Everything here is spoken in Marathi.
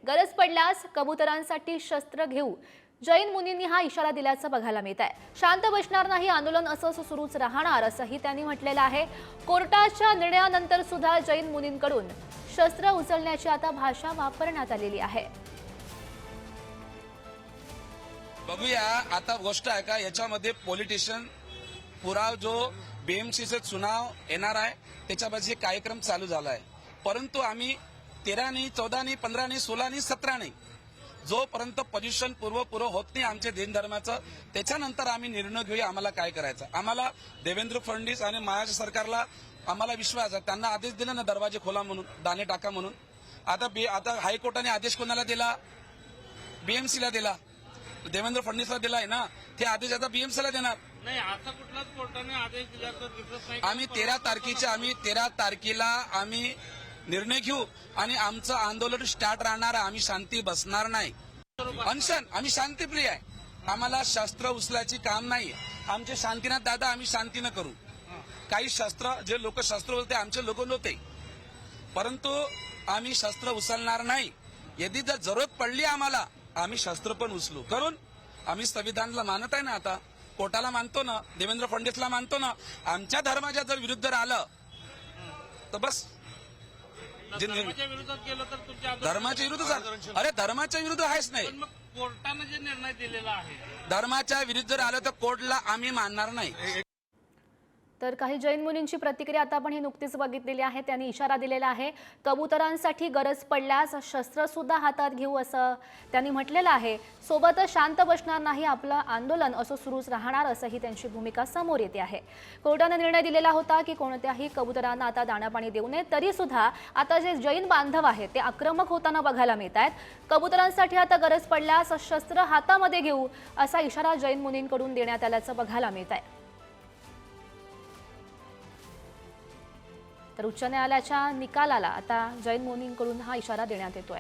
गरज पडल्यास कबुतरांसाठी शस्त्र घेऊ, जैन मुनींनी हा इशारा दिल्याचं बघायला मिळत आहे। शांत बसणार नाही, आंदोलन असंच सुरूच राहणार असंही त्यांनी म्हटलेलं आहे। कोर्टाच्या निर्णयानंतर सुद्धा जैन मुनींकडून शस्त्र उचलण्याची आता भाषा वापरण्यात आलेली आहे। बघूया आता गोष्ट आहे का, याच्यामध्ये पॉलिटिशियन पुरा जो बीएमसीचे चुनाव येणार आहे त्याच्यामध्ये कार्यक्रम चालू झाला आहे, परंतु आम्ही 13 नाही, 14 नाही, 15 नाही, 16 नाही, 17 नाही, जोपर्यंत पोझिशन पूर्व होत नाही आमच्या दिन धर्माचं, त्याच्यानंतर आम्ही निर्णय घेऊया आम्हाला काय करायचं। आम्हाला देवेंद्र फडणवीस आणि महाराष्ट्र सरकारला आम्हाला विश्वास आहे, त्यांना आदेश दिला ना दरवाजे खोला म्हणून, दाणे टाका म्हणून। आता हायकोर्टाने आदेश कोणाला दिला? बीएमसीला दिला, देवेंद्र फडणवीसला दिलाय ना, ते आदेश आता बीएमसीला देणार नाही। आता कुठलाच कोर्टाने आदेश दिला तर दिसत नाही। आम्ही 13 तारखेला आम्ही निर्णय घेऊ आणि आमचं आंदोलन स्टार्ट राहणार, आम्ही शांती बसणार नाही। अनशन आम्ही शांतीप्रिय आहे, आम्हाला शस्त्र उचलायची काम नाही। आमचे शांतीनाथ दादा आम्ही शांतीनं करू, काही शस्त्र जे लोक शस्त्र बोलते आमचे लोक नव्हते, परंतु आम्ही शस्त्र उचलणार नाही। यदि जर जरूरत पडली आम्हाला आम्ही शस्त्र पण उचलू, करून आम्ही संविधानाला मानत आहे ना, आता कोर्टाला मानतो ना, देवेंद्र फडणवीसला मानतो ना। आमच्या धर्माच्या जर विरुद्ध आलं तर बस धर्माच्या विरोधात गेलं तर तुमच्या धर्माच्या विरुद्ध, अरे धर्माच्या विरुद्ध आहेच नाही। मग कोर्टानं जे निर्णय दिलेला आहे धर्माच्या विरुद्ध जर आलं तर कोर्टला आम्ही मानणार नाही। तर काही जैन मुनींची प्रतिक्रिया आता आपण ही नुकतीच बघितलेली आहे। त्यांनी इशारा दिलेला आहे, कबुतरांसाठी गरज पडल्यास शस्त्र सुद्धा हातात घेऊ असं त्यांनी म्हटलेलं आहे। सोबतच शांत बसणार नाही, आपलं आंदोलन असं सुरूच राहणार असंही त्यांची भूमिका समोर येते आहे। कोर्टाने निर्णय दिलेला होता की कोणत्याही कबुतरांना आता दाणापाणी देऊ नये, तरी सुद्धा आता जे जैन बांधव आहेत ते आक्रमक होताना बघायला मिळत आहेत। कबुतरांसाठी आता गरज पडल्यास शस्त्र हातामध्ये घेऊ असा इशारा जैन मुनींकडून देण्यात आल्याचं बघायला मिळत आहे। तर उच्च न्यायालयाच्या निकालाला आता जैन मुनींकडून हा इशारा देण्यात येतोय।